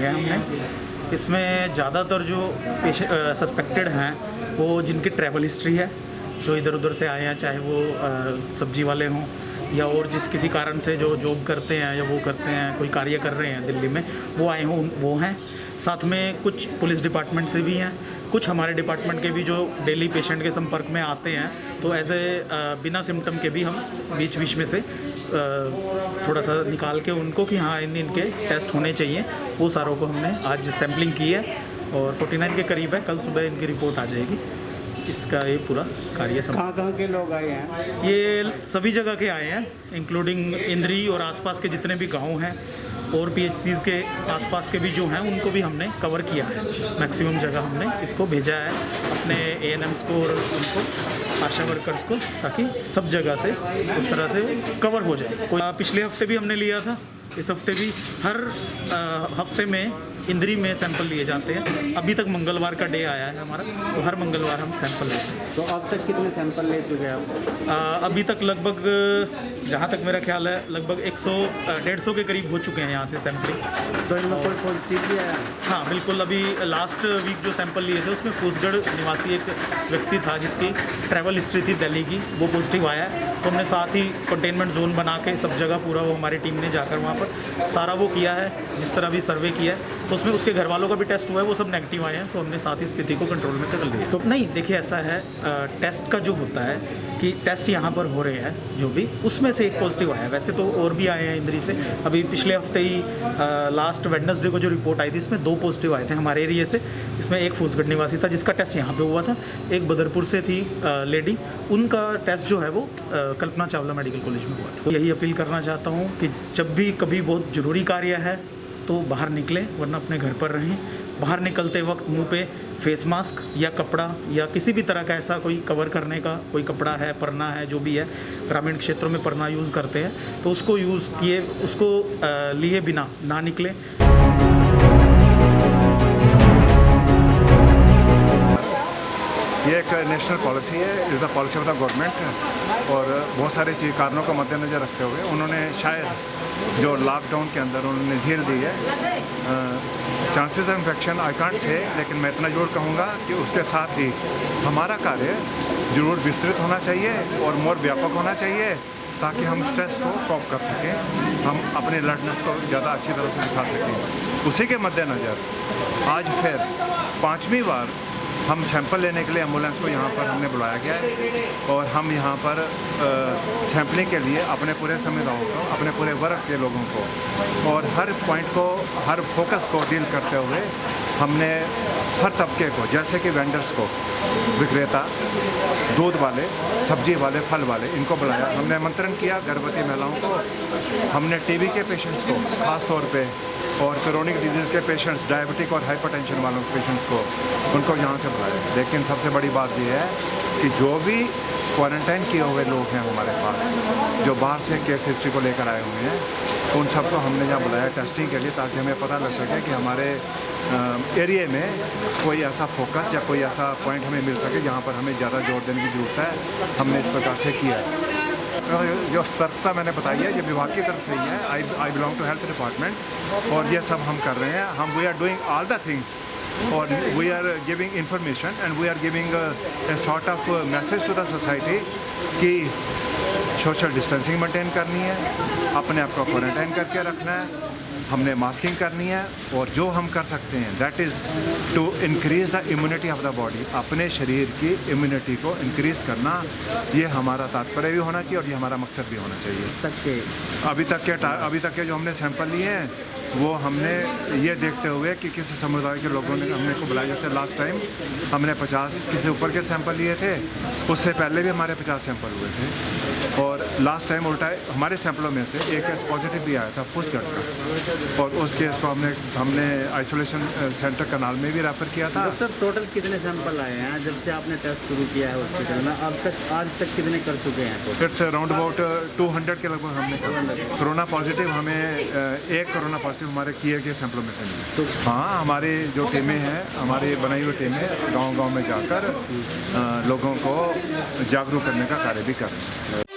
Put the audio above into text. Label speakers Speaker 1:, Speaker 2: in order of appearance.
Speaker 1: है हमने। इसमें ज़्यादातर जो सस्पेक्टेड हैं वो जिनकी ट्रैवल हिस्ट्री है, जो इधर उधर से आए हैं, चाहे वो सब्जी वाले हों या और जिस किसी कारण से जो जॉब करते हैं या वो करते हैं, कोई कार्य कर रहे हैं दिल्ली में, वो आए हों, वो हैं। साथ में कुछ पुलिस डिपार्टमेंट से भी हैं, कुछ हमारे डिपार्टमेंट के भी जो डेली पेशेंट के संपर्क में आते हैं, तो एज ए बिना सिम्टम के भी हम बीच बीच में से थोड़ा सा निकाल के उनको कि हाँ इनके टेस्ट होने चाहिए, वो सारों को हमने आज सैम्पलिंग की है और 49 के करीब है। कल सुबह इनकी रिपोर्ट आ जाएगी। इसका ये पूरा कार्य
Speaker 2: कहाँ के लोग आए हैं?
Speaker 1: ये सभी जगह के आए हैं, इंक्लूडिंग इंद्री और आसपास के जितने भी गांव हैं और PHCs के आसपास के भी जो हैं उनको भी हमने कवर किया है। मैक्सिमम जगह हमने इसको भेजा है अपने ANMs को और उनको आशा वर्कर्स को, ताकि सब जगह से उस तरह से कवर हो जाए। पिछले हफ्ते भी हमने लिया था, इस हफ्ते भी हर हफ्ते में इंद्री में सैंपल लिए जाते हैं। अभी तक मंगलवार का डे आया है हमारा, तो हर मंगलवार हम सैंपल लेते हैं।
Speaker 2: तो अब तक कितने सैंपल ले चुके हैं आप?
Speaker 1: अभी तक लगभग, जहाँ तक मेरा ख्याल है, लगभग 100-150 के करीब हो चुके हैं यहाँ से सैंपलिंग।
Speaker 2: तो इनमें कोई पॉजिटिव भी आया?
Speaker 1: हाँ बिल्कुल। अभी लास्ट वीक जो सैंपल लिए थे उसमें फूसगढ़ निवासी एक व्यक्ति था जिसकी ट्रैवल हिस्ट्री थी दिल्ली की, वो पॉजिटिव आया है। तो हमने साथ ही कंटेनमेंट जोन बना के सब जगह पूरा वो हमारी टीम ने जाकर वहाँ पर सारा वो किया है, जिस तरह भी सर्वे किया है, तो उसमें उसके घर वालों का भी टेस्ट हुआ है, वो सब नेगेटिव आए हैं। तो हमने साथ ही स्थिति को कंट्रोल में कर लिया। तो नहीं, देखिए ऐसा है, टेस्ट का जो होता है कि टेस्ट यहाँ पर हो रहे हैं जो भी, उसमें से एक पॉजिटिव आया है। वैसे तो और भी आए हैं इंद्री से। अभी पिछले हफ्ते ही लास्ट वेडनेसडे को जो रिपोर्ट आई थी, इसमें 2 पॉजिटिव आए थे हमारे एरिया से। इसमें एक फूसगढ़ निवासी था जिसका टेस्ट यहाँ पे हुआ था, एक बदरपुर से थी लेडी, उनका टेस्ट जो है वो कल्पना चावला मेडिकल कॉलेज में हुआ था। तो यही अपील करना चाहता हूँ कि जब भी कभी बहुत ज़रूरी कार्य है तो बाहर निकलें, वरना अपने घर पर रहें। बाहर निकलते वक्त मुंह पे फेस मास्क या कपड़ा या किसी भी तरह का ऐसा कोई कवर करने का कोई कपड़ा है, परना है, जो भी है, ग्रामीण क्षेत्रों में परना यूज़ करते हैं, तो उसको यूज़ किए, उसको लिए बिना ना निकलें।
Speaker 3: ये एक नेशनल पॉलिसी है, is the policy of the government, और बहुत सारे कारणों को मद्देनज़र रखते हुए उन्होंने शायद जो लॉकडाउन के अंदर उन्होंने ढील दी है। Chances of infection I can't say, लेकिन मैं इतना ज़रूर कहूँगा कि उसके साथ ही हमारा कार्य ज़रूर विस्तृत होना चाहिए और मोर व्यापक होना चाहिए, ताकि हम स्ट्रेस को कॉप कर सकें, हम अपने अलर्टनेस को ज़्यादा अच्छी तरह से दिखा सकें। उसी के मद्देनज़र आज फिर 5वीं बार हम सैंपल लेने के लिए एम्बुलेंस को यहाँ पर हमने बुलाया गया है, और हम यहाँ पर सैंपलिंग के लिए अपने पूरे समुदायों को, अपने पूरे वर्ग के लोगों को और हर पॉइंट को, हर फोकस को डील करते हुए हमने हर तबके को, जैसे कि वेंडर्स को, विक्रेता, दूध वाले, सब्जी वाले, फल वाले, इनको बुलाया। हमने आमंत्रण किया गर्भवती महिलाओं को, हमने TB के पेशेंट्स को ख़ास तौर पे, और क्रोनिक डिजीज़ के पेशेंट्स, डायबिटिक और हाइपरटेंशन वालों के पेशेंट्स को, उनको यहाँ से बुलाया। लेकिन सबसे बड़ी बात यह है कि जो भी क्वारंटाइन किए हुए लोग हैं हमारे पास, जो बाहर से केस हिस्ट्री को लेकर आए हुए हैं, उन सबको हमने यहाँ बुलाया टेस्टिंग के लिए, ताकि हमें पता लग सके कि हमारे एरिया में कोई ऐसा फोकस या कोई ऐसा पॉइंट हमें मिल सके जहाँ पर हमें ज़्यादा जोर देने की ज़रूरत है। हमने इस प्रकार से किया है। जो सतर्कता मैंने बताई है, ये विभाग की तरफ से ही है। I belong to health department, और ये सब हम कर रहे हैं। हम we are doing all the things, और we are giving information and we are giving a sort of message to the society कि सोशल डिस्टेंसिंग मेंटेन करनी है, अपने आप को क्वारंटाइन करके रखना है, हमने मास्किंग करनी है, और जो हम कर सकते हैं that is to increase the immunity of the body, अपने शरीर की इम्यूनिटी को इंक्रीज़ करना, ये हमारा तात्पर्य भी होना चाहिए और ये हमारा मकसद भी होना चाहिए। अभी तक के जो हमने सैंपल लिए हैं वो हमने ये देखते हुए कि किस समुदाय के लोगों ने हमने को बुलाया। जैसे लास्ट टाइम हमने 50 किसी ऊपर के सैंपल लिए थे, उससे पहले भी हमारे 50 सैंपल हुए थे, और लास्ट टाइम उल्टा हमारे सैंपलों में से एक केस पॉजिटिव भी आया था फूसगढ़ का, और उस केस को हमने आइसोलेशन सेंटर करनाल में भी रेफ़र किया था।
Speaker 2: सर टोटल कितने सैंपल आए हैं जब से आपने टेस्ट शुरू किया है हॉस्पिटल में? अब तक आज तक कितने कर चुके हैं?
Speaker 3: इट्स अराउंड अबाउट 200 के लगभग हमने कोरोना पॉजिटिव, हमें एक कोरोना पॉजिटिव हमारे किए गए सैंपलों में से मिले। तो हाँ, हमारी जो टीमें हैं, हमारी बनाई हुई टीमें गांव-गांव में जाकर लोगों को जागरूक करने का कार्य भी कर रहे हैं।